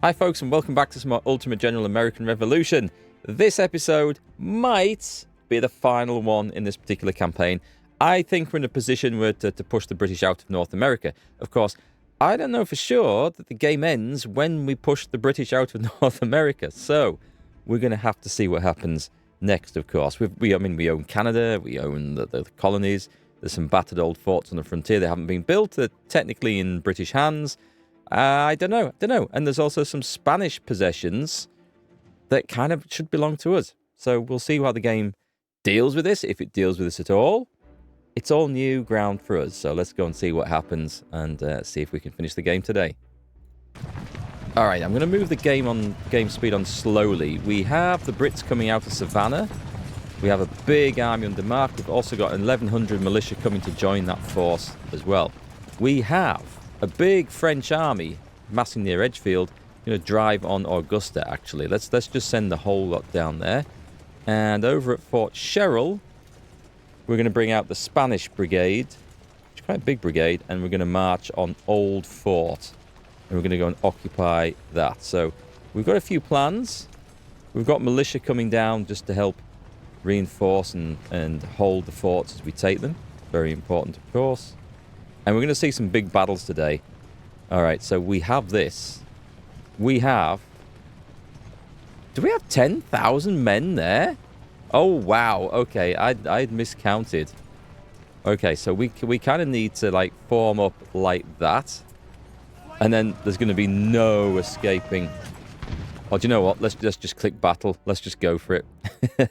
Hi folks, and welcome back to some more Ultimate General American Revolution. This episode might be the final one in this particular campaign. I think we're in a position where to push the British out of North America. Of course, I don't know for sure that the game ends when we push the British out of North America. So we're going to have to see what happens next, of course. We own Canada, we own the colonies. There's some battered old forts on the frontier. They haven't been built. They're technically in British hands. I don't know. And there's also some Spanish possessions that kind of should belong to us. So we'll see how the game deals with this, if it deals with this at all. It's all new ground for us. So let's go and see what happens and see if we can finish the game today. All right, I'm going to move the game speed on slowly. We have the Brits coming out of Savannah. We have a big army under Mark. We've also got 1,100 militia coming to join that force as well. We have a big French army massing near Edgefield, going to drive on Augusta, actually. Let's just send the whole lot down there. And over at Fort Sherrill, we're going to bring out the Spanish brigade, which is quite a big brigade, and we're going to march on Old Fort. And we're going to go and occupy that. So we've got a few plans. We've got militia coming down just to help reinforce and hold the forts as we take them. Very important, of course. And we're going to see some big battles today. All right, so we have this. We have... Do we have 10,000 men there? Oh, wow. Okay, I'd miscounted. Okay, so we kind of need to, like, form up like that. And then there's going to be no escaping. Oh, do you know what? Let's just click battle. Let's just go for it.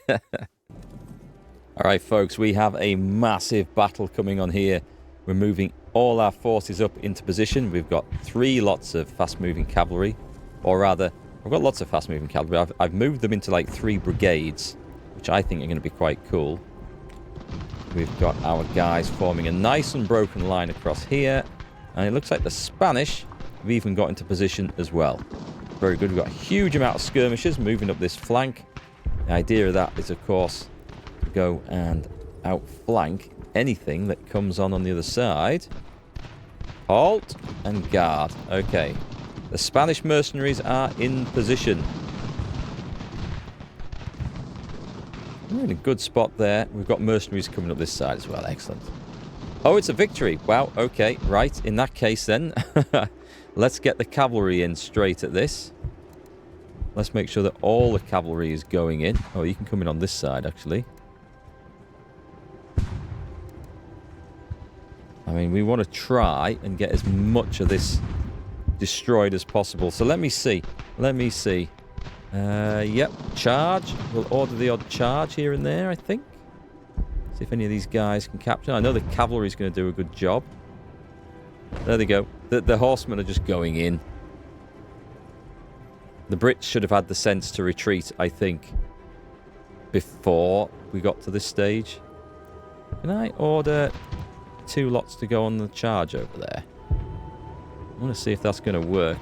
All right, folks, we have a massive battle coming on here. We're moving all our forces up into position. We've got 3 lots of fast-moving cavalry. Or rather, I've got lots of fast-moving cavalry. I've moved them into like 3 brigades, which I think are going to be quite cool. We've got our guys forming a nice unbroken line across here. And it looks like the Spanish have even got into position as well. Very good. We've got a huge amount of skirmishers moving up this flank. The idea of that is, of course, to go and outflank anything that comes on the other side. Halt and guard. Okay. The Spanish mercenaries are in position. We're in a good spot there. We've got mercenaries coming up this side as well. Excellent. Oh, it's a victory. Wow. Okay. Right. In that case then, let's get the cavalry in straight at this. Let's make sure that all the cavalry is going in. Oh, you can come in on this side, actually. I mean, we want to try and get as much of this destroyed as possible. So let me see. Yep, charge. We'll order the odd charge here and there, I think. See if any of these guys can capture. I know the cavalry's going to do a good job. There they go. The horsemen are just going in. The Brits should have had the sense to retreat, I think, before we got to this stage. Can I order 2 lots to go on the charge over there? I want to see if that's going to work.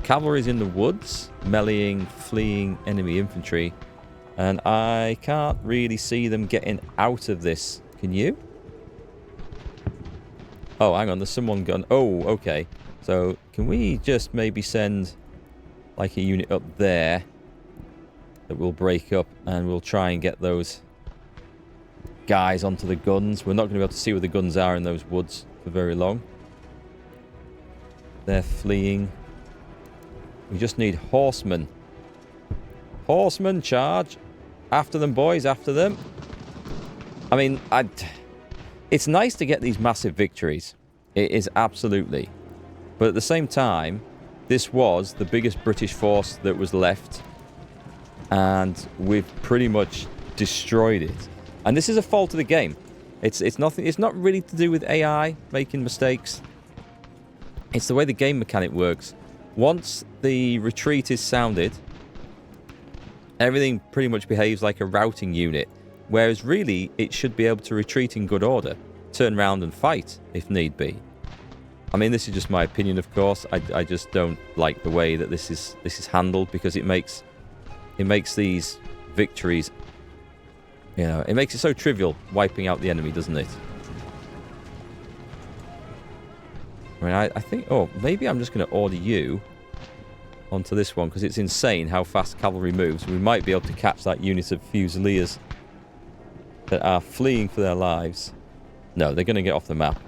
Cavalry's in the woods, meleeing, fleeing enemy infantry. And I can't really see them getting out of this. Can you? Oh, hang on. There's someone gone. Oh, okay. So can we just maybe send like a unit up there that will break up and we'll try and get those guys onto the guns. We're not going to be able to see where the guns are in those woods for very long. They're fleeing. We just need horsemen. Horsemen, charge. After them, boys, after them. I mean, it's nice to get these massive victories. It is absolutely. But at the same time, this was the biggest British force that was left. And we've pretty much destroyed it. And this is a fault of the game. It's nothing. It's not really to do with AI making mistakes. It's the way the game mechanic works. Once the retreat is sounded, everything pretty much behaves like a routing unit. Whereas really, it should be able to retreat in good order, turn around and fight if need be. I mean, this is just my opinion, of course. I just don't like the way that this is handled because it makes these victories. You know, it makes it so trivial wiping out the enemy, doesn't it? I mean, I think... Oh, maybe I'm just going to order you onto this one, because it's insane how fast cavalry moves. We might be able to catch that unit of Fusiliers that are fleeing for their lives. No, they're going to get off the map.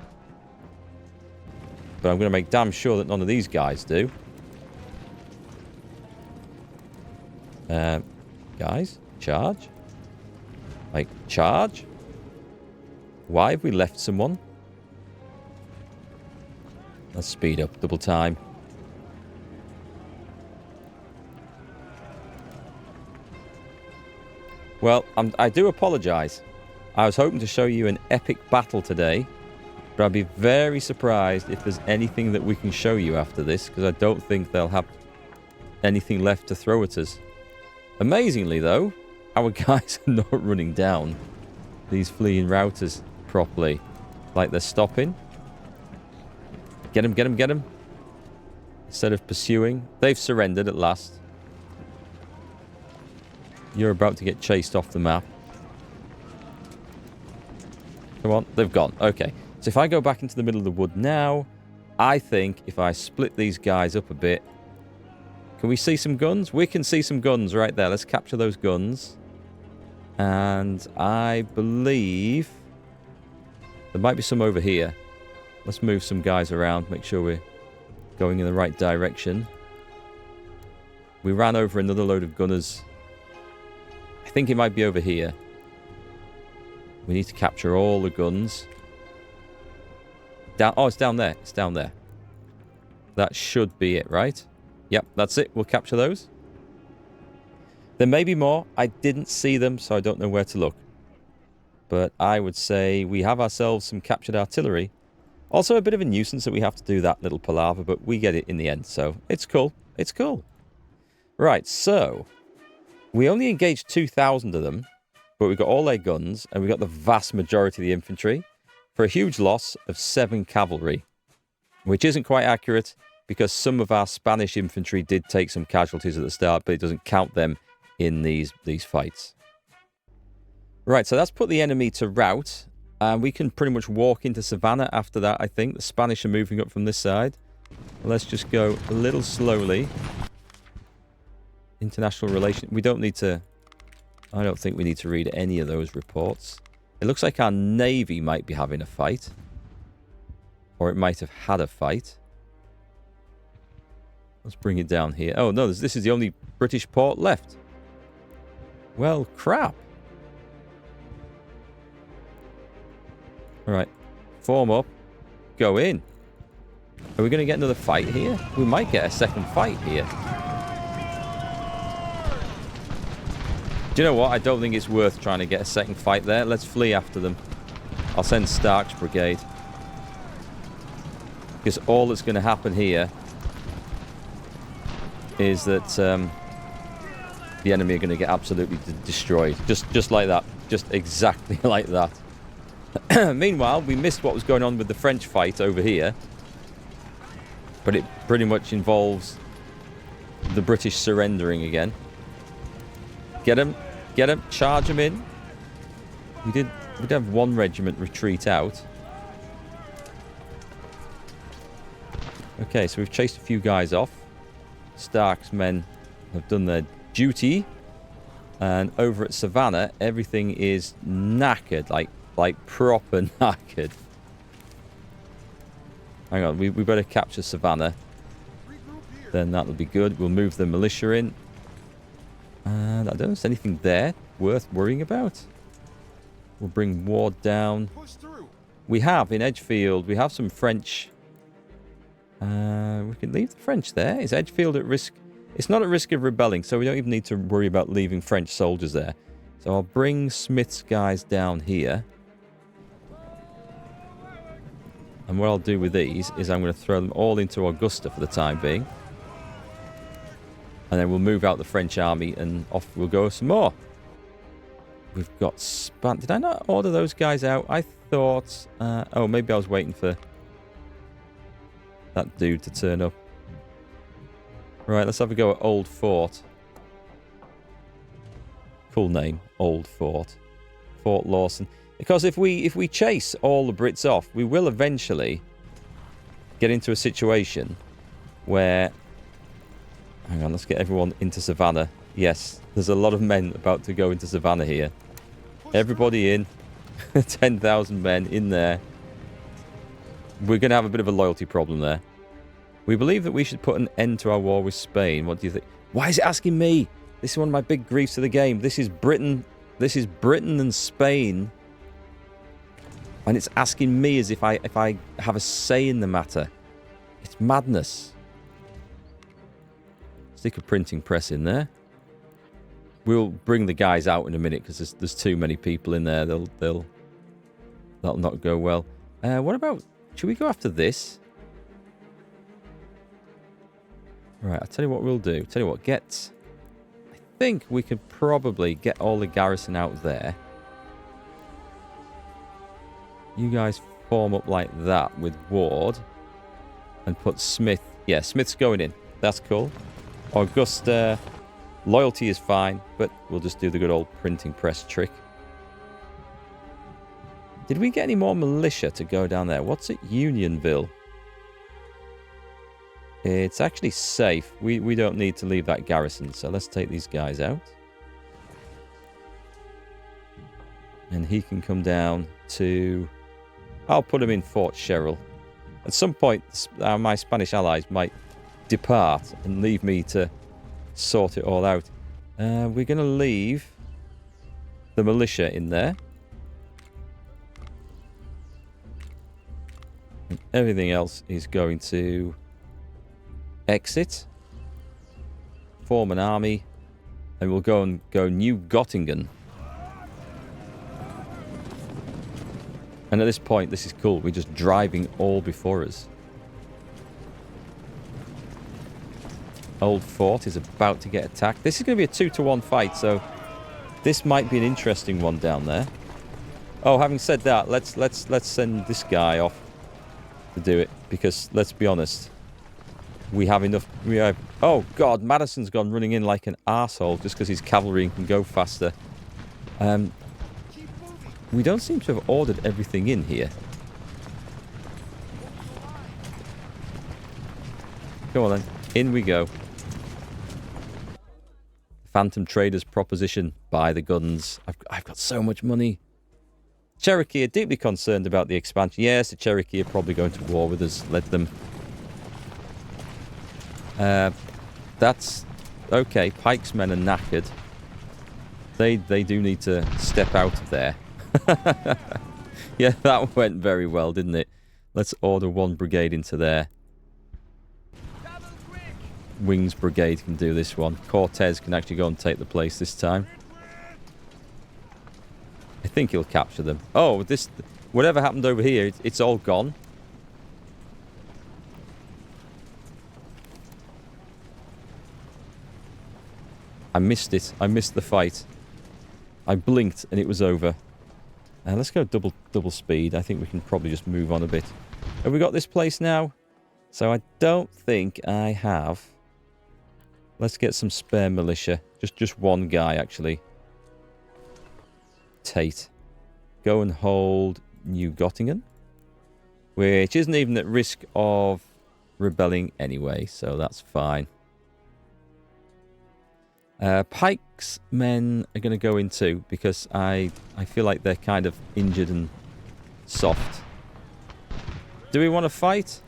But I'm going to make damn sure that none of these guys do. Guys, charge. Like, charge. Why have we left someone? Let's speed up, double time. Well, I do apologise. I was hoping to show you an epic battle today, but I'd be very surprised if there's anything that we can show you after this, because I don't think they'll have anything left to throw at us. Amazingly, though, our guys are not running down these fleeing routers properly. Like they're stopping. Get him, get him, get him. Instead of pursuing. They've surrendered at last. You're about to get chased off the map. Come on, they've gone. Okay. So if I go back into the middle of the wood now, I think if I split these guys up a bit... Can we see some guns? We can see some guns right there. Let's capture those guns. And I believe there might be some over here. Let's move some guys around. Make sure we're going in the right direction. We ran over another load of gunners. I think it might be over here. We need to capture all the guns. Down. Oh, it's down there. It's down there. That should be it, right? Yep, that's it. We'll capture those. There may be more. I didn't see them, so I don't know where to look. But I would say we have ourselves some captured artillery. Also a bit of a nuisance that we have to do that little palaver, but we get it in the end, so it's cool. It's cool. Right, so we only engaged 2,000 of them, but we got all their guns, and we got the vast majority of the infantry for a huge loss of 7 cavalry, which isn't quite accurate because some of our Spanish infantry did take some casualties at the start, but it doesn't count them in these fights. Right, so that's put the enemy to rout, and we can pretty much walk into Savannah after that, I think. The Spanish are moving up from this side. Let's just go a little slowly. International relations. We don't need to... I don't think we need to read any of those reports. It looks like our navy might be having a fight. Or it might have had a fight. Let's bring it down here. Oh, no, this is the only British port left. Well, crap. Alright. Form up. Go in. Are we going to get another fight here? We might get a second fight here. Do you know what? I don't think it's worth trying to get a second fight there. Let's flee after them. I'll send Stark's brigade. Because all that's going to happen here is that the enemy are going to get absolutely destroyed. Just like that. Just exactly like that. Meanwhile, we missed what was going on with the French fight over here. But it pretty much involves the British surrendering again. Get him. Get him. Charge him in. We did have one regiment retreat out. Okay, so we've chased a few guys off. Stark's men have done their duty. And over at Savannah, everything is knackered. Like proper knackered. Hang on, we better capture Savannah. Then that'll be good. We'll move the militia in. And I don't know if there's anything there worth worrying about. We'll bring Ward down. We have in Edgefield, we have some French. We can leave the French there. Is Edgefield at risk? It's not at risk of rebelling, so we don't even need to worry about leaving French soldiers there. So I'll bring Smith's guys down here. And what I'll do with these is I'm going to throw them all into Augusta for the time being. And then we'll move out the French army and off we'll go some more. We've got Span... Did I not order those guys out? I thought... oh, maybe I was waiting for that dude to turn up. Right, let's have a go at Old Fort. Cool name, Old Fort. Fort Lawson. Because if we chase all the Brits off, we will eventually get into a situation where Hang on, let's get everyone into Savannah. Yes, there's a lot of men about to go into Savannah here. Everybody in. 10,000 men in there. We're going to have a bit of a loyalty problem there. We believe that we should put an end to our war with Spain. What do you think? Why is it asking me? This is one of my big griefs of the game. This is Britain. This is Britain and Spain. And it's asking me as if I have a say in the matter. It's madness. Stick a printing press in there. We'll bring the guys out in a minute because there's too many people in there. That'll not go well. What about... Should we go after this? Right, I'll tell you what we'll do. Tell you what, I think we could probably get all the garrison out there. You guys form up like that with Ward. And put Smith... Yeah, Smith's going in. That's cool. Augusta... Loyalty is fine, but we'll just do the good old printing press trick. Did we get any more militia to go down there? What's at Unionville? It's actually safe. We don't need to leave that garrison, so let's take these guys out. And he can come down to... I'll put him in Fort Sherrill. At some point, my Spanish allies might depart and leave me to sort it all out. We're going to leave the militia in there. And everything else is going to exit. Form an army. And we'll go New Gottingen. And at this point, this is cool. We're just driving all before us. Old fort is about to get attacked. This is going to be a 2-to-1 fight, so this might be an interesting one down there. Oh, having said that, let's send this guy off to do it, because let's be honest, we have enough. Oh God, Madison's gone running in like an arsehole just because his cavalry can go faster. We don't seem to have ordered everything in here. Come on then, in we go. Phantom Traders proposition. Buy the guns. I've got so much money. Cherokee are deeply concerned about the expansion. Yes, the Cherokee are probably going to war with us. Let them. That's okay. Pike's men are knackered. They do need to step out of there. Yeah, that went very well, didn't it? Let's order one brigade into there. Wings Brigade can do this one. Cortez can actually go and take the place this time. I think he'll capture them. Oh, this... Whatever happened over here, it's all gone. I missed it. I missed the fight. I blinked and it was over. Let's go double speed. I think we can probably just move on a bit. Have we got this place now? So I don't think I have... Let's get some spare militia. Just one guy, actually. Tate. Go and hold New Gottingen. Which isn't even at risk of rebelling anyway, so that's fine. Pike's men are going to go in too, because I feel like they're kind of injured and soft. Do we want to fight?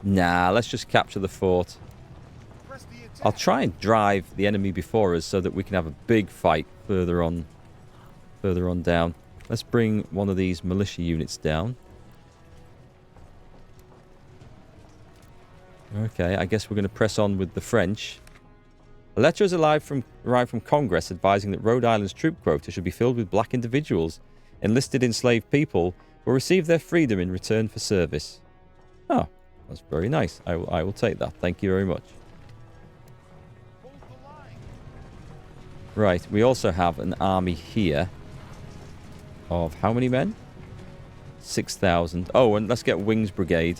Nah, let's just capture the fort. I'll try and drive the enemy before us so that we can have a big fight further on down. Let's bring one of these militia units down. Okay, I guess we're going to press on with the French. A letter has arrived from Congress advising that Rhode Island's troop quota should be filled with black individuals. Enlisted enslaved people will receive their freedom in return for service. Oh, that's very nice. I will take that. Thank you very much. Right, we also have an army here of how many men? 6,000. Oh, and let's get Wings Brigade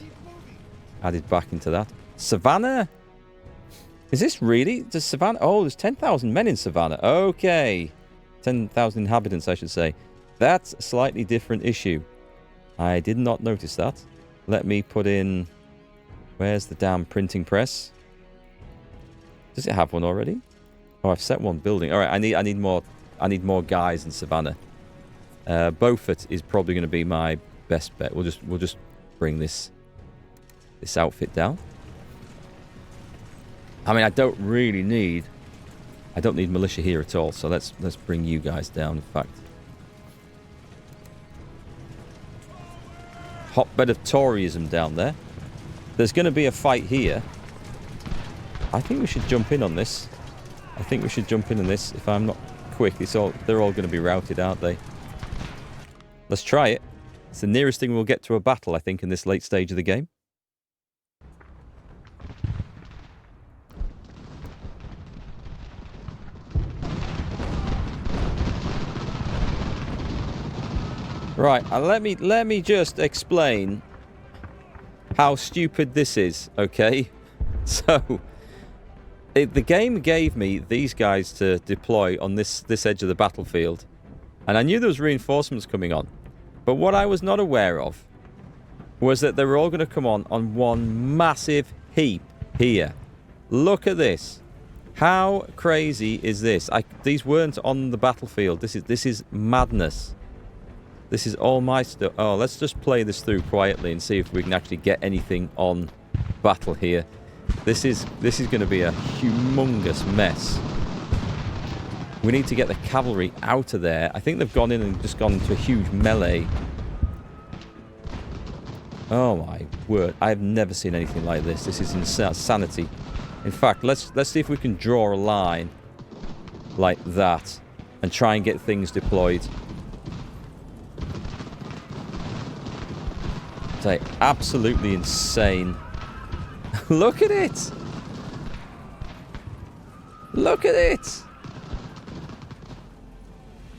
added back into that. Savannah? Is this really? Does Savannah... Oh, there's 10,000 men in Savannah. Okay. 10,000 inhabitants, I should say. That's a slightly different issue. I did not notice that. Let me put in Where's the damn printing press? Does it have one already? Oh, I've set one building. All right, I need more guys in Savannah. Beaufort is probably going to be my best bet. We'll just bring this outfit down. I mean, I don't need militia here at all. So let's bring you guys down. In fact, hotbed of Toryism down there. There's going to be a fight here. I think we should jump in on this. If I'm not quick, they're all going to be routed, aren't they? Let's try it. It's the nearest thing we'll get to a battle, I think, in this late stage of the game. Right, let me just explain how stupid this is, okay? So, the game gave me these guys to deploy on this edge of the battlefield. And I knew there was reinforcements coming on. But what I was not aware of was that they were all going to come on one massive heap here. Look at this. How crazy is this? These weren't on the battlefield. This is madness. This is all my stuff. Oh, let's just play this through quietly and see if we can actually get anything on battle here. This is going to be a humongous mess. We need to get the cavalry out of there. I think they've gone in and just gone into a huge melee. Oh my word. I've never seen anything like this. This is insanity. In fact, let's see if we can draw a line like that and try and get things deployed. It's absolutely insane. Look at it! Look at it!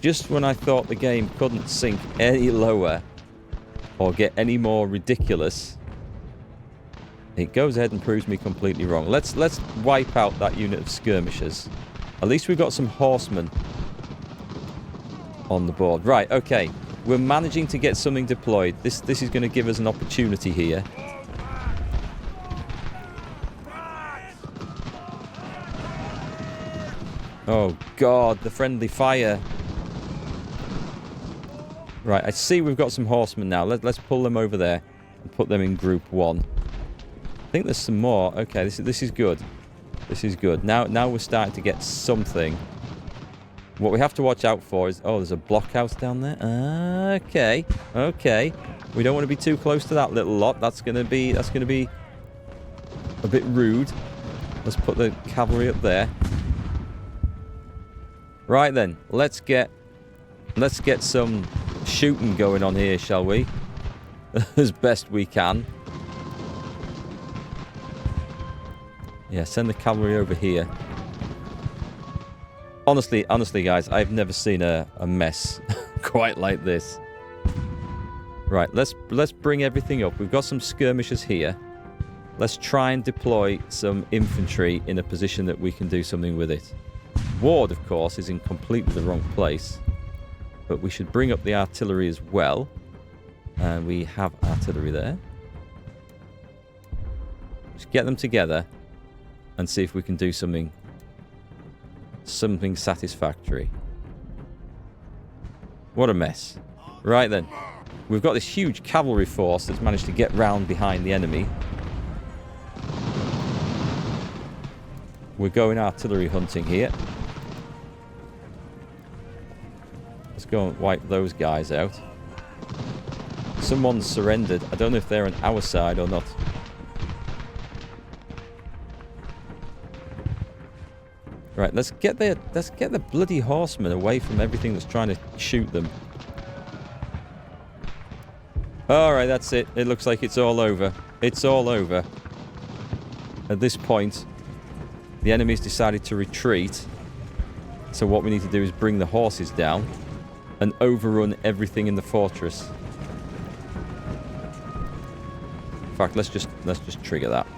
Just when I thought the game couldn't sink any lower or get any more ridiculous, it goes ahead and proves me completely wrong. Let's wipe out that unit of skirmishers. At least we've got some horsemen on the board. Right, okay. We're managing to get something deployed. This is going to give us an opportunity here. Oh God, the friendly fire. Right, I see we've got some horsemen now. Let's pull them over there and put them in group 1. I think there's some more. Okay, this is good. This is good. Now we're starting to get something. What we have to watch out for is... Oh, there's a blockhouse down there. Okay. Okay. We don't want to be too close to that little lot. That's going to be a bit rude. Let's put the cavalry up there. Right then. Let's get some shooting going on here, shall we? As best we can. Yeah, send the cavalry over here. Honestly, guys, I've never seen a mess quite like this. Right, let's bring everything up. We've got some skirmishers here. Let's try and deploy some infantry in a position that we can do something with it. Ward, of course, is in completely the wrong place. But we should bring up the artillery as well. And we have artillery there. Just get them together and see if we can do something satisfactory. What a mess. Right then. We've got this huge cavalry force that's managed to get round behind the enemy. We're going artillery hunting here. Let's go and wipe those guys out. Someone's surrendered. I don't know if they're on our side or not. Right, let's get the bloody horsemen away from everything that's trying to shoot them. Alright, that's it. It looks like it's all over. It's all over. At this point, the enemy's decided to retreat. So what we need to do is bring the horses down and overrun everything in the fortress. In fact, let's just trigger that.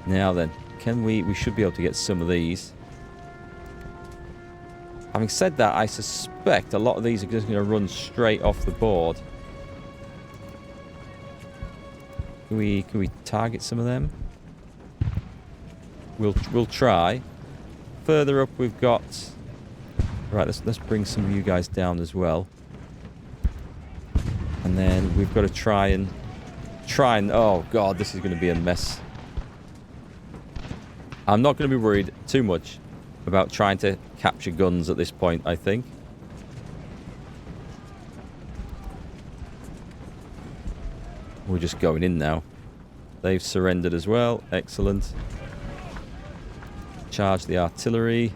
Now then. We should be able to get some of these. Having said that, I suspect a lot of these are just going to run straight off the board. Can we target some of them? We'll try. Further up we've got... Right, let's bring some of you guys down as well. And then we've got to try and... Oh, God, this is going to be a mess. I'm not going to be worried too much about trying to capture guns at this point, I think. We're just going in now. They've surrendered as well. Excellent. Charge the artillery.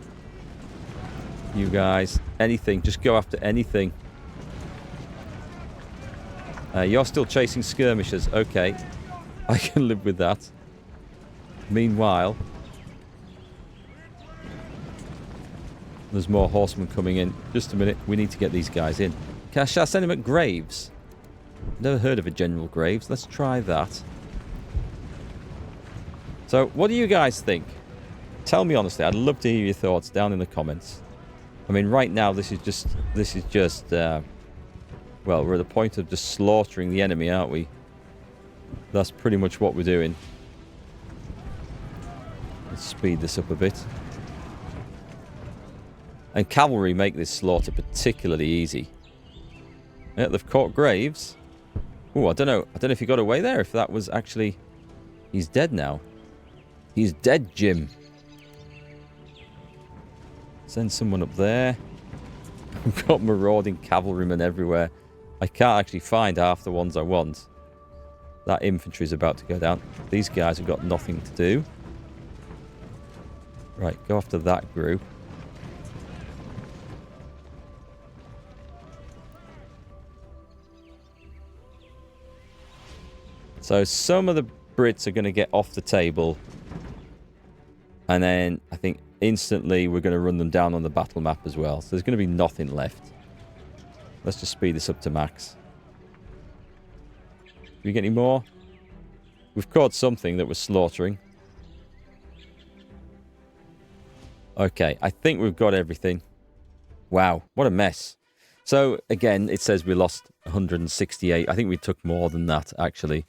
You guys, anything. Just go after anything. You're still chasing skirmishers. Okay. I can live with that. Meanwhile, there's more horsemen coming in. Just a minute. We need to get these guys in. Shall I send him at Graves? Never heard of a General Graves. Let's try that. So, what do you guys think? Tell me honestly. I'd love to hear your thoughts down in the comments. I mean, right now, this is just, well, we're at the point of just slaughtering the enemy, aren't we? That's pretty much what we're doing. Let's speed this up a bit. And cavalry make this slaughter particularly easy. Yeah, they've caught Graves. Oh, I don't know if he got away there, if that was actually... He's dead now. He's dead, Jim. Send someone up there. We've got marauding cavalrymen everywhere. I can't actually find half the ones I want. That infantry is about to go down. These guys have got nothing to do. Right, go after that group. So some of the Brits are going to get off the table. And then I think instantly we're going to run them down on the battle map as well. So there's going to be nothing left. Let's just speed this up to max. Do we get any more? We've caught something that we're slaughtering. Okay, I think we've got everything. Wow, what a mess. So again, it says we lost 168. I think we took more than that, actually.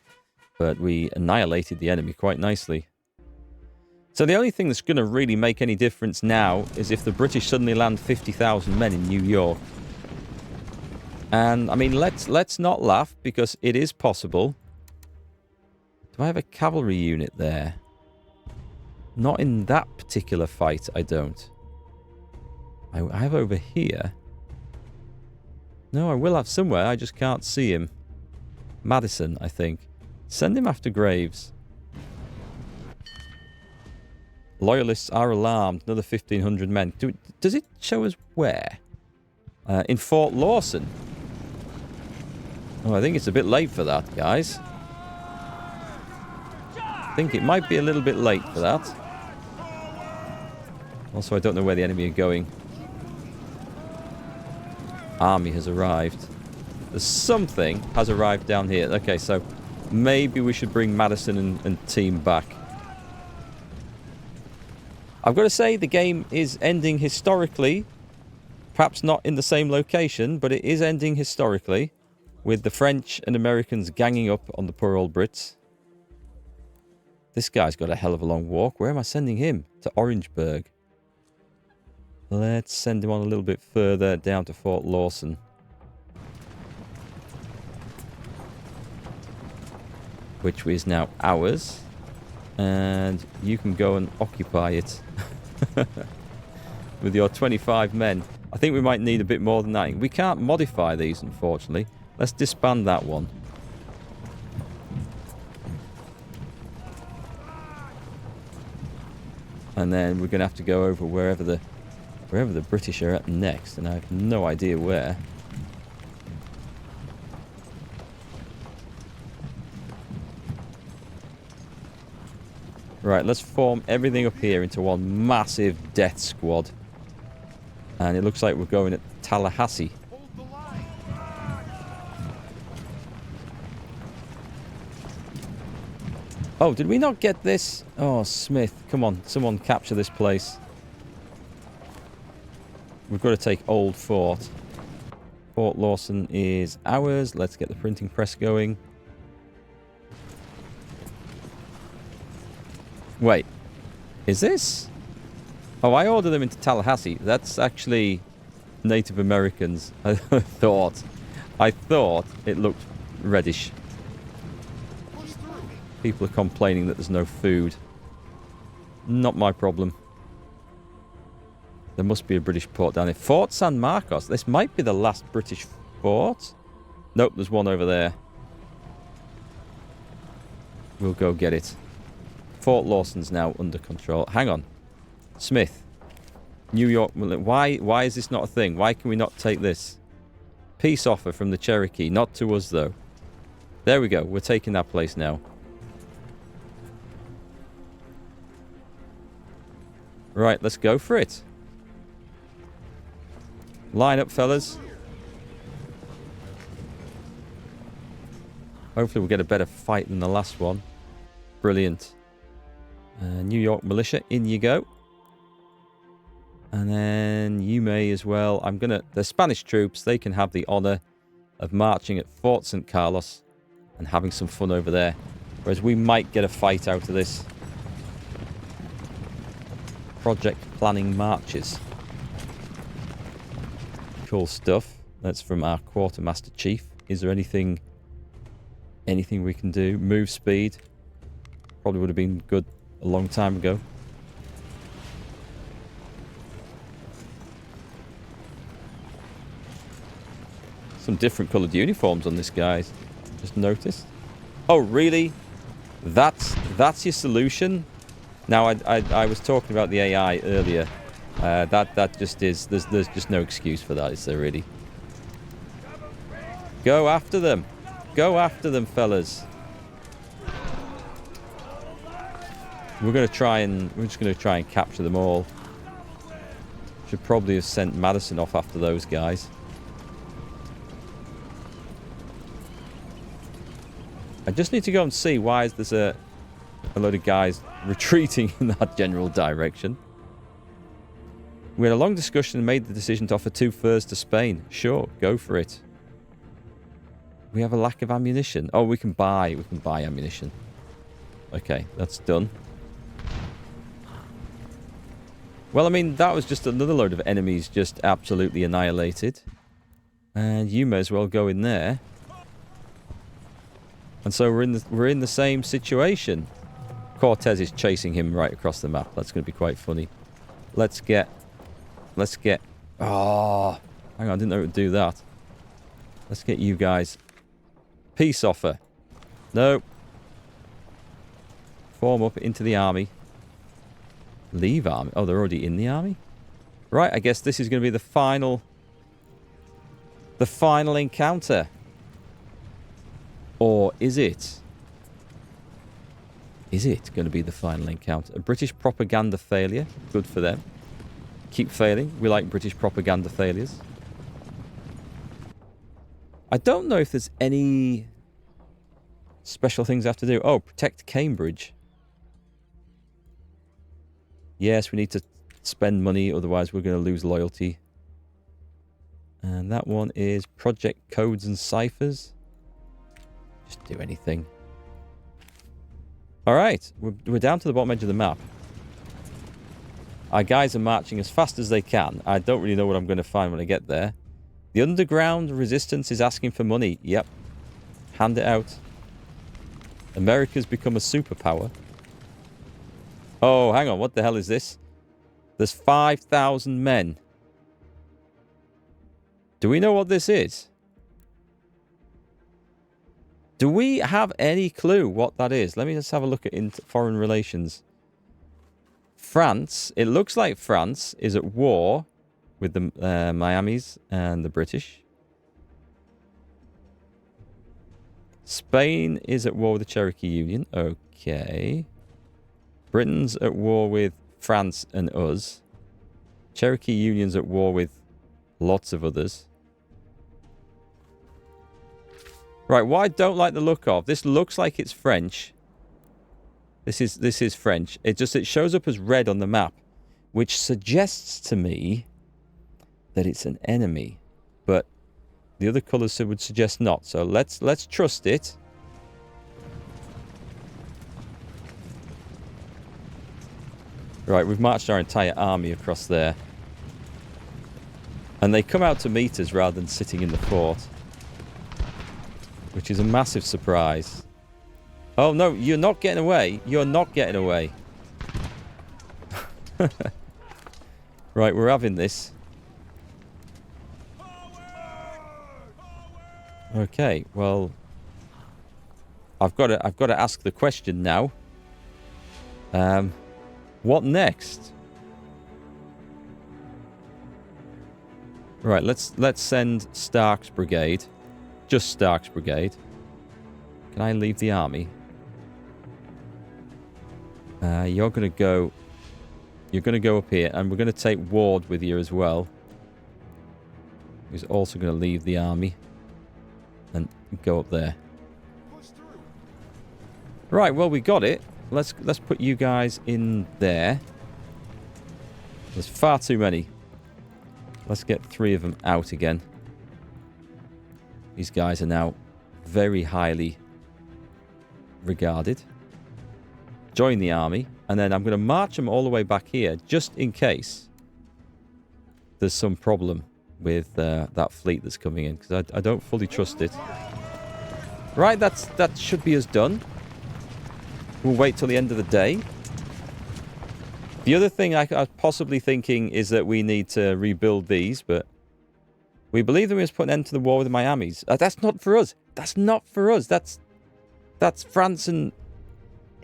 But we annihilated the enemy quite nicely. So the only thing that's going to really make any difference now is if the British suddenly land 50,000 men in New York. And, I mean, let's not laugh, because it is possible. Do I have a cavalry unit there? Not in that particular fight, I don't. I have over here. No, I will have somewhere, I just can't see him. Madison, I think. Send him after Graves. Loyalists are alarmed. Another 1,500 men. Does it show us where? In Fort Lawson. Oh, I think it's a bit late for that, guys. I think it might be a little bit late for that. Also, I don't know where the enemy are going. Army has arrived. There's something has arrived down here. Okay, so maybe we should bring Madison and team back. I've got to say, the game is ending historically. Perhaps not in the same location, but it is ending historically. With the French and Americans ganging up on the poor old Brits. This guy's got a hell of a long walk. Where am I sending him? To Orangeburg. Let's send him on a little bit further down to Fort Lawson. Which is now ours. And you can go and occupy it. With your 25 men. I think we might need a bit more than that. We can't modify these, unfortunately. Let's disband that one. And then we're going to have to go over wherever the British are at next. And I have no idea where. Right, let's form everything up here into one massive death squad. And it looks like we're going at Tallahassee. Oh, did we not get this? Oh, Smith, come on. Someone capture this place. We've got to take Old Fort. Fort Lawson is ours. Let's get the printing press going. Wait. Is this? Oh, I ordered them into Tallahassee. That's actually Native Americans. I thought it looked reddish. People are complaining that there's no food. Not my problem. There must be a British port down here. Fort San Marcos. This might be the last British fort. Nope, there's one over there. We'll go get it. Fort Lawson's now under control. Hang on. Smith. New York. Why is this not a thing? Why can we not take this? Peace offer from the Cherokee. Not to us, though. There we go. We're taking that place now. Right, let's go for it. Line up, fellas. Hopefully we'll get a better fight than the last one. Brilliant. New York militia, in you go. And then you may as well. The Spanish troops, they can have the honor of marching at Fort St. Carlos and having some fun over there. Whereas we might get a fight out of this. Project planning marches. Cool stuff. That's from our quartermaster chief. Is there anything we can do? Move speed. Probably would have been good a long time ago. Some different coloured uniforms on this guy. Just noticed. Oh, really? That's your solution? Now, I was talking about the AI earlier. That just is... There's just no excuse for that, is there really? Go after them. Go after them, fellas. We're just going to try and capture them all. Should probably have sent Madison off after those guys. I just need to go and see why there's a load of guys retreating in that general direction. We had a long discussion and made the decision to offer 2/3 to Spain. Sure, go for it. We have a lack of ammunition. Oh, we can buy ammunition. Okay, that's done. Well, I mean, that was just another load of enemies just absolutely annihilated. And you may as well go in there. And so we're in the same situation. Cortez is chasing him right across the map. That's going to be quite funny. Let's get... Oh, hang on, I didn't know it would do that. Let's get you guys. Peace offer. No. Form up into the army. Leave army. Oh, they're already in the army? Right, I guess this is going to be the final encounter. Or is it? Is it going to be the final encounter? A British propaganda failure. Good for them. Keep failing. We like British propaganda failures. I don't know if there's any special things I have to do. Oh, protect Cambridge. Yes, we need to spend money, otherwise we're going to lose loyalty. And that one is Project Codes and Ciphers. Just do anything. Alright, we're down to the bottom edge of the map. Our guys are marching as fast as they can. I don't really know what I'm going to find when I get there. The underground resistance is asking for money. Yep. Hand it out. America's become a superpower. Oh, hang on. What the hell is this? There's 5,000 men. Do we know what this is? Do we have any clue what that is? Let me just have a look at foreign relations. France. It looks like France is at war with the Miamis and the British. Spain is at war with the Cherokee Union. Okay. Britain's at war with France and us. Cherokee Union's at war with lots of others. Right, what I don't like the look of, this looks like it's French. This is French. It shows up as red on the map, which suggests to me that it's an enemy. But the other colours would suggest not. So let's trust it. Right, we've marched our entire army across there. And they come out to meet us rather than sitting in the fort. Which is a massive surprise. Oh no, you're not getting away. You're not getting away. Right, we're having this. Okay, well, I've got to ask the question now. What next? Right, let's send Stark's brigade. Just Stark's brigade. Can I leave the army? You're gonna go up here, and we're gonna take Ward with you as well. He's also gonna leave the army and go up there. Right, well, we got it. Let's put you guys in there. There's far too many. Let's get 3 of them out again. These guys are now very highly regarded. Join the army, and then I'm going to march them all the way back here, just in case there's some problem with that fleet that's coming in, because I don't fully trust it. Right, that should be us done. We'll wait till the end of the day. The other thing I was possibly thinking is that we need to rebuild these, but we believe that we must put an end to the war with the Miamis. That's not for us. That's not for us. That's France and...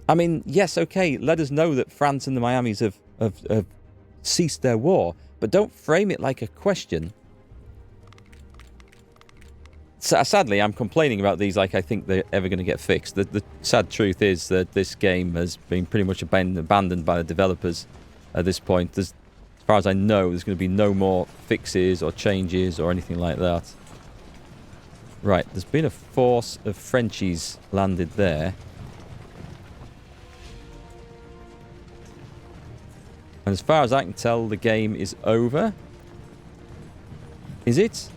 I mean, yes, okay, let us know that France and the Miamis have ceased their war, but don't frame it like a question. Sadly, I'm complaining about these like I think they're ever going to get fixed. The sad truth is that this game has been pretty much abandoned by the developers at this point. As far as I know, there's going to be no more fixes or changes or anything like that. Right, there's been a force of Frenchies landed there. And as far as I can tell, the game is over. Is it?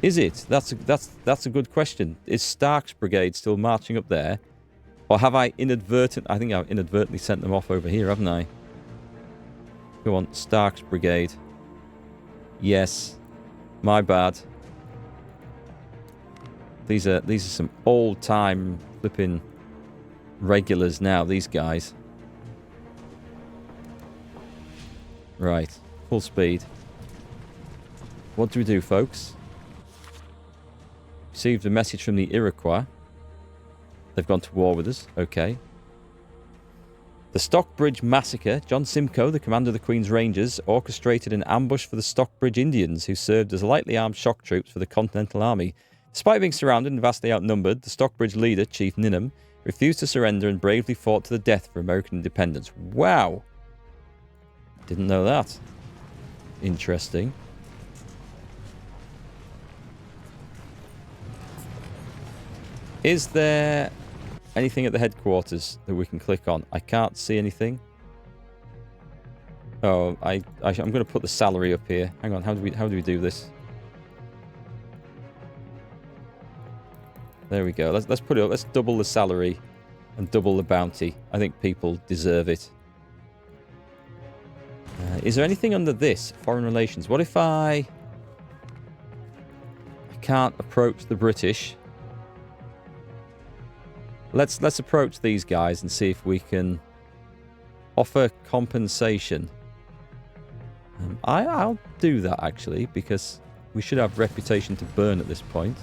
Is it? That's a good question. Is Stark's brigade still marching up there? Or have I inadvertently... I think I've inadvertently sent them off over here, haven't I? Go on, Stark's brigade. Yes. My bad. These are some old-time flipping regulars now, these guys. Right. Full speed. What do we do, folks? Received a message from the Iroquois. They've gone to war with us. Okay. The Stockbridge Massacre. John Simcoe, the commander of the Queen's Rangers, orchestrated an ambush for the Stockbridge Indians, who served as lightly armed shock troops for the Continental Army. Despite being surrounded and vastly outnumbered, the Stockbridge leader, Chief Ninham, refused to surrender and bravely fought to the death for American independence. Wow! Didn't know that. Interesting. Is there anything at the headquarters that we can click on? I can't see anything. Oh, I'm going to put the salary up here. Hang on, how do we do this? There we go. Let's put it up. Let's double the salary and double the bounty. I think people deserve it. Is there anything under this? Foreign relations. What if I can't approach the British? Let's approach these guys and see if we can offer compensation. I'll do that, actually, because we should have reputation to burn at this point.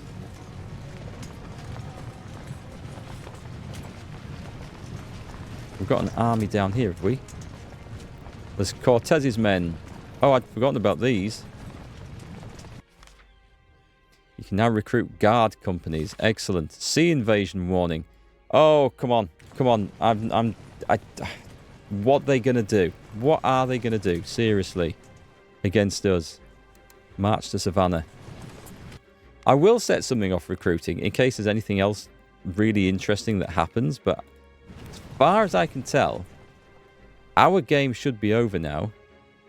We've got an army down here, have we? There's Cortez's men. Oh, I'd forgotten about these. You can now recruit guard companies. Excellent. Sea invasion warning. Oh, come on. Come on. What are they going to do? What are they going to do? Seriously. Against us. March to Savannah. I will set something off recruiting in case there's anything else really interesting that happens, but as far as I can tell, our game should be over now.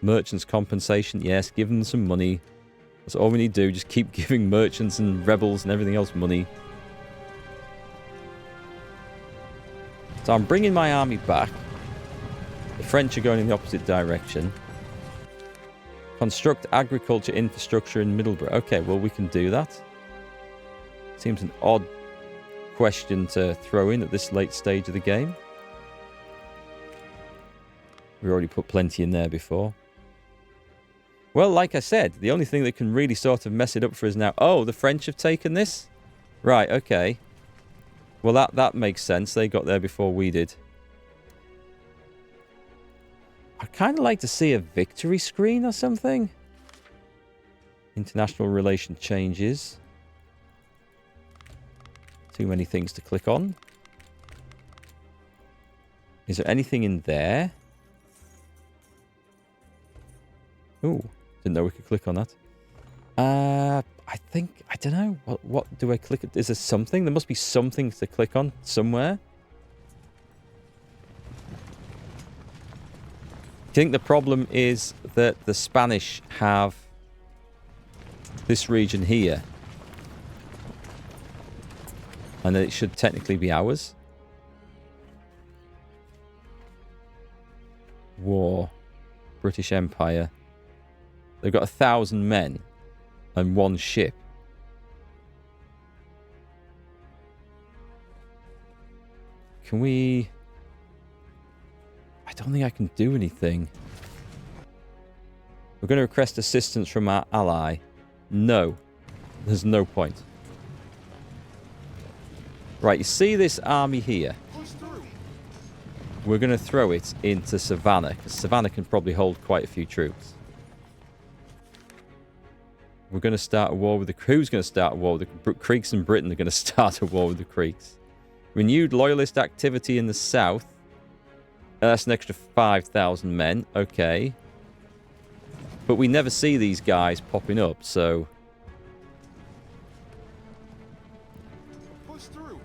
Merchants compensation, yes, give them some money. That's all we need to do, just keep giving merchants and rebels and everything else money. So I'm bringing my army back. The French are going in the opposite direction. Construct agriculture infrastructure in Middlesbrough. Okay, well, we can do that. Seems an odd question to throw in at this late stage of the game. We already put plenty in there before. Well, like I said, the only thing that can really sort of mess it up for us now... Oh, the French have taken this? Right, okay. Well, that makes sense. They got there before we did. I'd kind of like to see a victory screen or something. International relation changes. Too many things to click on. Is there anything in there? Ooh, didn't know we could click on that. I think, I don't know. What do I click? Is there something? There must be something to click on somewhere. I think the problem is that the Spanish have this region here. And that it should technically be ours. War. British Empire. They've got 1,000 men and 1 ship. Can we... I don't think I can do anything. We're going to request assistance from our ally. No. There's no point. Right, you see this army here? We're going to throw it into Savannah, because Savannah can probably hold quite a few troops. We're going to start a war with the... Who's going to start a war with the Creeks? And Britain are going to start a war with the Creeks. Renewed loyalist activity in the south. That's an extra 5,000 men. Okay. But we never see these guys popping up, so... Push through.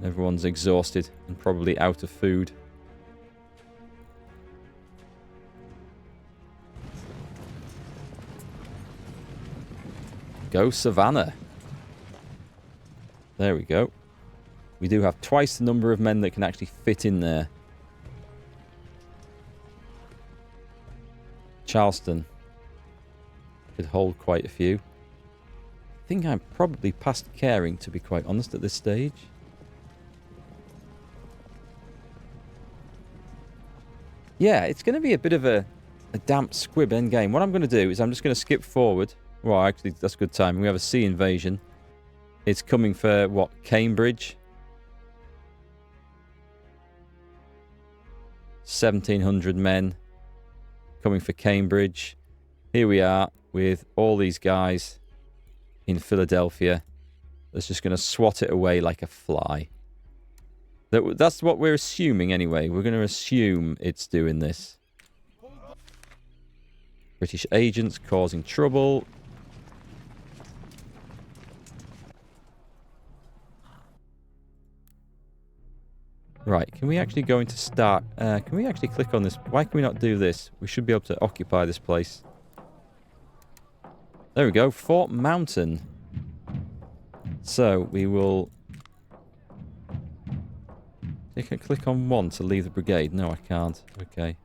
Everyone's exhausted and probably out of food. Go Savannah. There we go. We do have twice the number of men that can actually fit in there. Charleston could hold quite a few. I think I'm probably past caring, to be quite honest, at this stage. Yeah, it's going to be a bit of a damp squib endgame. What I'm going to do is I'm just going to skip forward. Well, actually, that's good timing. We have a sea invasion. It's coming for, what, Cambridge? 1,700 men coming for Cambridge. Here we are with all these guys in Philadelphia. That's just going to swat it away like a fly. That's what we're assuming anyway. We're going to assume it's doing this. British agents causing trouble. Right, can we actually go into start? Can we actually click on this? Why can we not do this? We should be able to occupy this place. There we go, Fort Mountain. So, we will... I can click on 1 to leave the brigade. No, I can't. Okay.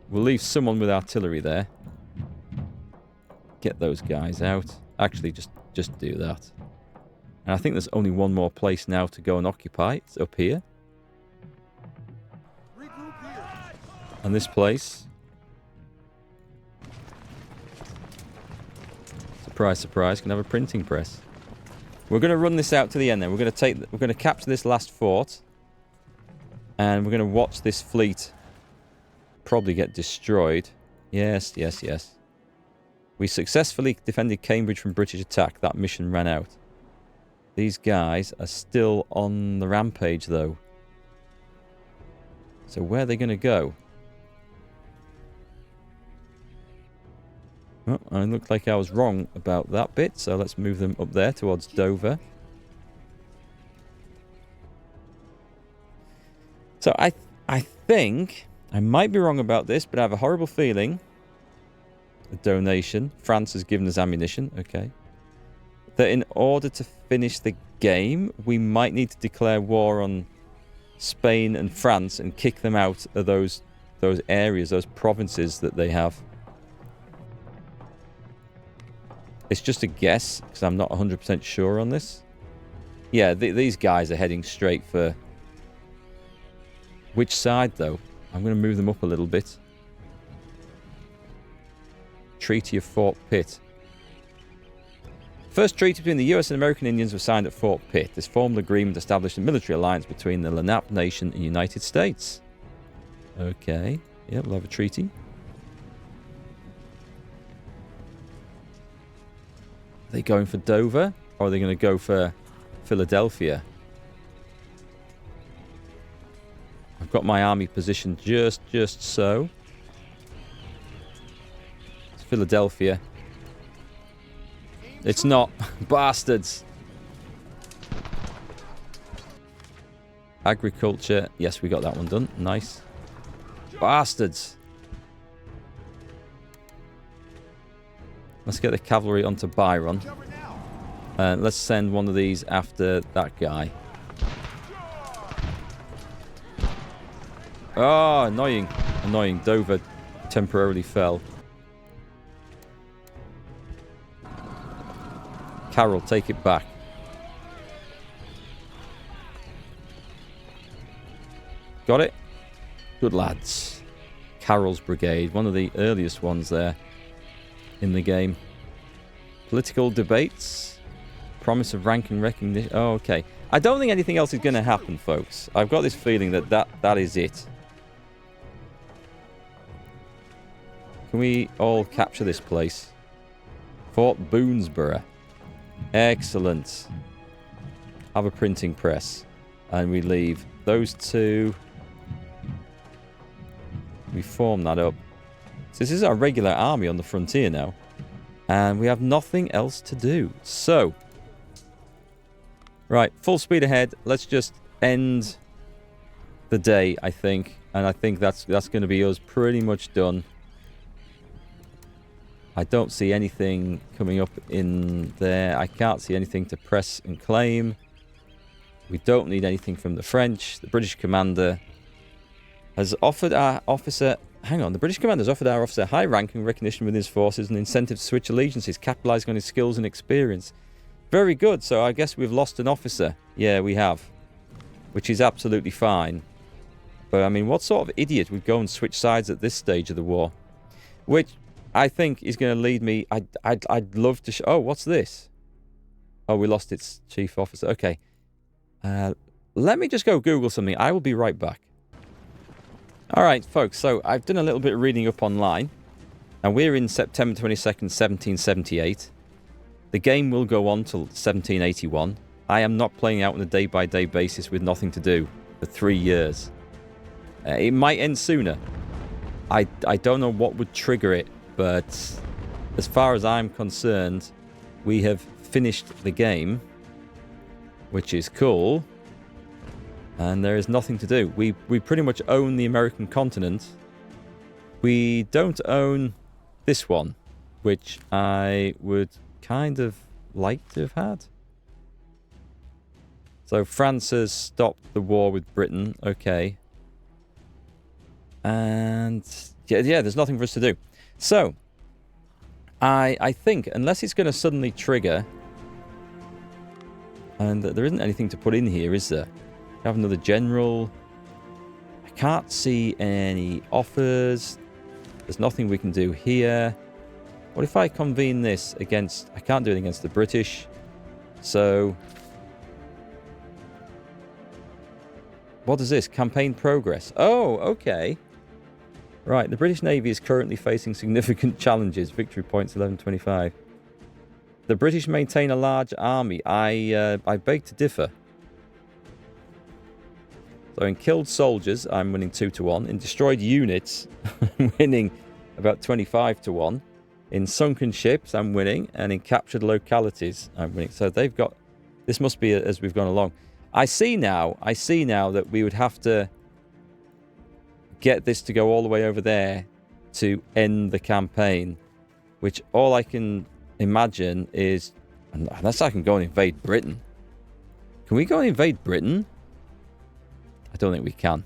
We'll leave someone with artillery there. Get those guys out. Actually, just do that. And I think there's only one more place now to go and occupy. It's up here. And this place. Surprise, surprise, can have a printing press. We're going to run this out to the end then. We're going to capture this last fort. And we're going to watch this fleet probably get destroyed. Yes, yes, yes. We successfully defended Cambridge from British attack. That mission ran out. These guys are still on the rampage, though. So where are they going to go? Oh, I look like I was wrong about that bit, so let's move them up there towards Dover. So I think, I might be wrong about this, but I have a horrible feeling. A donation. France has given us ammunition, okay. That in order to finish the game, we might need to declare war on Spain and France and kick them out of those areas, those provinces that they have. It's just a guess, because I'm not 100% sure on this. Yeah, these guys are heading straight for... Which side, though? I'm going to move them up a little bit. Treaty of Fort Pitt. First treaty between the US and American Indians was signed at Fort Pitt. This formal agreement established a military alliance between the Lenape Nation and the United States. Okay. Yeah, we'll have a treaty. Are they going for Dover? Or are they going to go for Philadelphia? I've got my army positioned just so. It's Philadelphia. It's not. Bastards. Agriculture. Yes, we got that one done. Nice. Bastards. Let's get the cavalry onto Byron. Let's send one of these after that guy. Oh, annoying. Annoying. Dover temporarily fell. Carroll, take it back. Got it? Good lads. Carroll's brigade. One of the earliest ones there in the game. Political debates. Promise of rank and recognition. Oh, okay. I don't think anything else is going to happen, folks. I've got this feeling that is it. Can we all capture this place? Fort Boonesborough. Excellent. Have a printing press. And we leave those two. We form that up. So this is our regular army on the frontier now. And we have nothing else to do. So. Right, full speed ahead. Let's just end the day, I think. And I think that's going to be us pretty much done. I don't see anything coming up in there. I can't see anything to press and claim. We don't need anything from the French. The British commander has offered our officer... Hang on. The British commander has offered our officer high ranking recognition within his forces and incentive to switch allegiances, capitalizing on his skills and experience. Very good. So I guess we've lost an officer. Yeah, we have. Which is absolutely fine. But, I mean, what sort of idiot would go and switch sides at this stage of the war? Which... I think is going to lead me... I'd love to... Oh, what's this? Oh, we lost its chief officer. Okay. Let me just go Google something. I will be right back. All right, folks. So I've done a little bit of reading up online. And we're in September 22nd, 1778. The game will go on till 1781. I am not playing out on a day-by-day basis with nothing to do for 3 years. It might end sooner. I don't know what would trigger it. But as far as I'm concerned, we have finished the game, which is cool. And there is nothing to do. We pretty much own the American continent. We don't own this one, which I would kind of like to have had. So France has stopped the war with Britain. Okay. And yeah, there's nothing for us to do. So, I think, unless it's going to suddenly trigger, and there isn't anything to put in here, is there? We have another general. I can't see any offers. There's nothing we can do here. What if I convene this against... I can't do it against the British. So... What is this? Campaign progress. Oh, okay. Right, the British Navy is currently facing significant challenges. Victory points 1125. The British maintain a large army. I beg to differ. So in killed soldiers, I'm winning 2-1. In destroyed units, I'm winning about 25-1. In sunken ships, I'm winning. And in captured localities, I'm winning. So they've got... This must be as we've gone along. I see now that we would have to get this to go all the way over there to end the campaign, which all I can imagine is, unless I can go and invade Britain, Can we go and invade Britain? I don't think we can.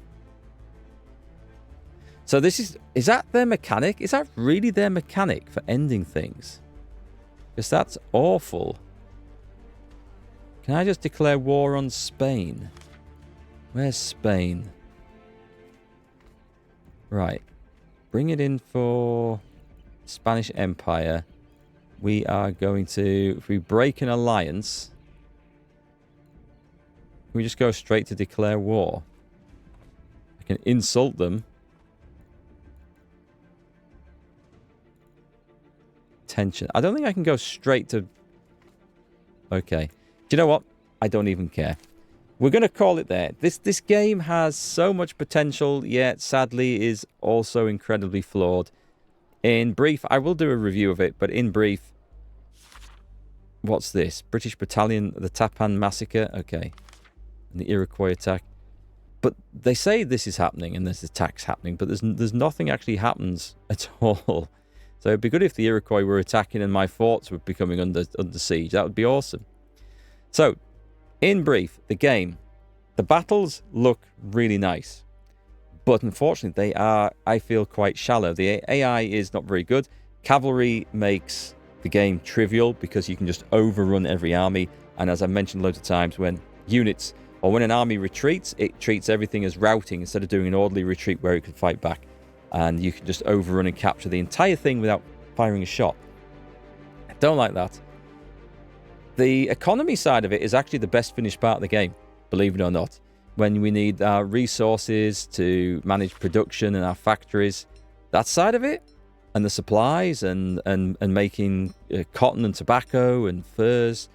So this is that their mechanic? Is that really their mechanic for ending things? Because that's awful. Can I just declare war on Spain? Where's Spain? Right. Bring it in for Spanish Empire. We are going to, if we break an alliance, can we just go straight to declare war? I can insult them. Tension. I don't think I can go straight to... Okay. Do you know what? I don't even care. We're going to call it there. This game has so much potential, yet sadly is also incredibly flawed. In brief, I will do a review of it, but in brief, what's this? British Battalion, the Tapan Massacre. Okay. And the Iroquois attack. But they say this is happening and this attack's happening, but there's nothing actually happens at all. So it'd be good if the Iroquois were attacking and my forts were becoming under siege. That would be awesome. So, in brief, the game. The battles look really nice. But unfortunately, they are, I feel, quite shallow. The AI is not very good. Cavalry makes the game trivial because you can just overrun every army. And as I mentioned loads of times, when units or when an army retreats, it treats everything as routing instead of doing an orderly retreat where it could fight back. And you can just overrun and capture the entire thing without firing a shot. I don't like that. The economy side of it is actually the best finished part of the game, believe it or not. When we need our resources to manage production in our factories, that side of it, and the supplies and making cotton and tobacco and furs,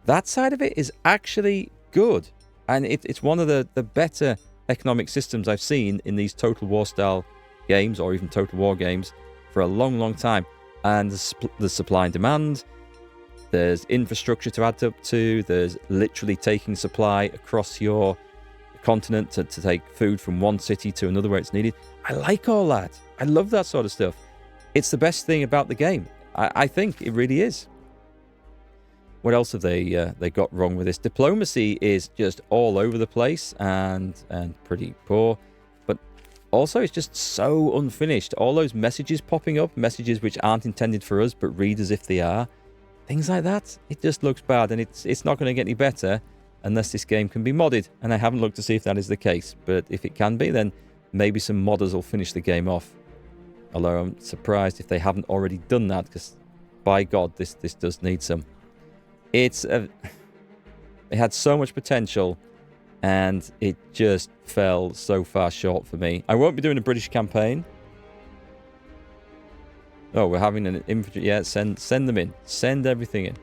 that side of it is actually good. And it's one of the better economic systems I've seen in these Total War style games or even Total War games for a long, long time. And the supply and demand, there's infrastructure to add up to, there's literally taking supply across your continent to take food from one city to another where it's needed. I like all that. I love that sort of stuff. It's the best thing about the game. I think it really is. What else have they got wrong with this? Diplomacy is just all over the place and pretty poor. But also it's just so unfinished. All those messages popping up, messages which aren't intended for us but read as if they are. Things like that. It just looks bad, and it's not going to get any better unless this game can be modded. And I haven't looked to see if that is the case. But if it can be, then maybe some modders will finish the game off. Although I'm surprised if they haven't already done that, because by God, this does need some. It had so much potential, and it just fell so far short for me. I won't be doing a British campaign. Oh, we're having an infantry. Yeah, send them in. Send everything in.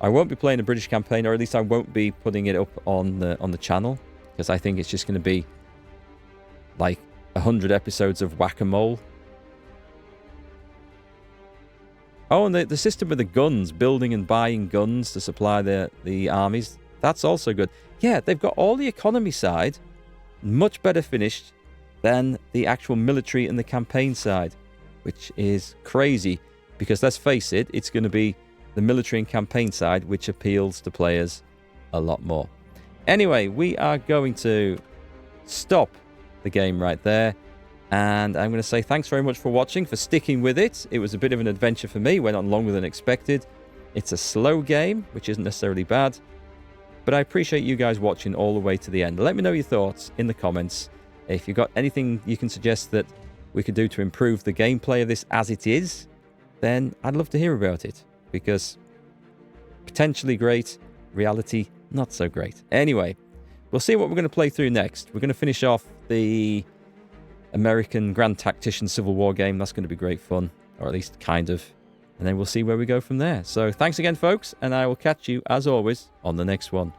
I won't be playing a British campaign, or at least I won't be putting it up on the channel, because I think it's just going to be like 100 episodes of whack-a-mole. Oh, and the system with the guns, building and buying guns to supply the armies, that's also good. Yeah, they've got all the economy side much better finished than the actual military and the campaign side, which is crazy because, let's face it, it's going to be the military and campaign side which appeals to players a lot more. Anyway, we are going to stop the game right there. And I'm going to say thanks very much for watching, for sticking with it. It was a bit of an adventure for me, went on longer than expected. It's a slow game, which isn't necessarily bad. But I appreciate you guys watching all the way to the end. Let me know your thoughts in the comments. If you've got anything you can suggest that we could do to improve the gameplay of this as it is, then I'd love to hear about it. Because potentially great, reality not so great. Anyway, we'll see what we're going to play through next. We're going to finish off the American Grand Tactician Civil War game. That's going to be great fun, or at least kind of. And then we'll see where we go from there. So thanks again, folks, and I will catch you, as always, on the next one.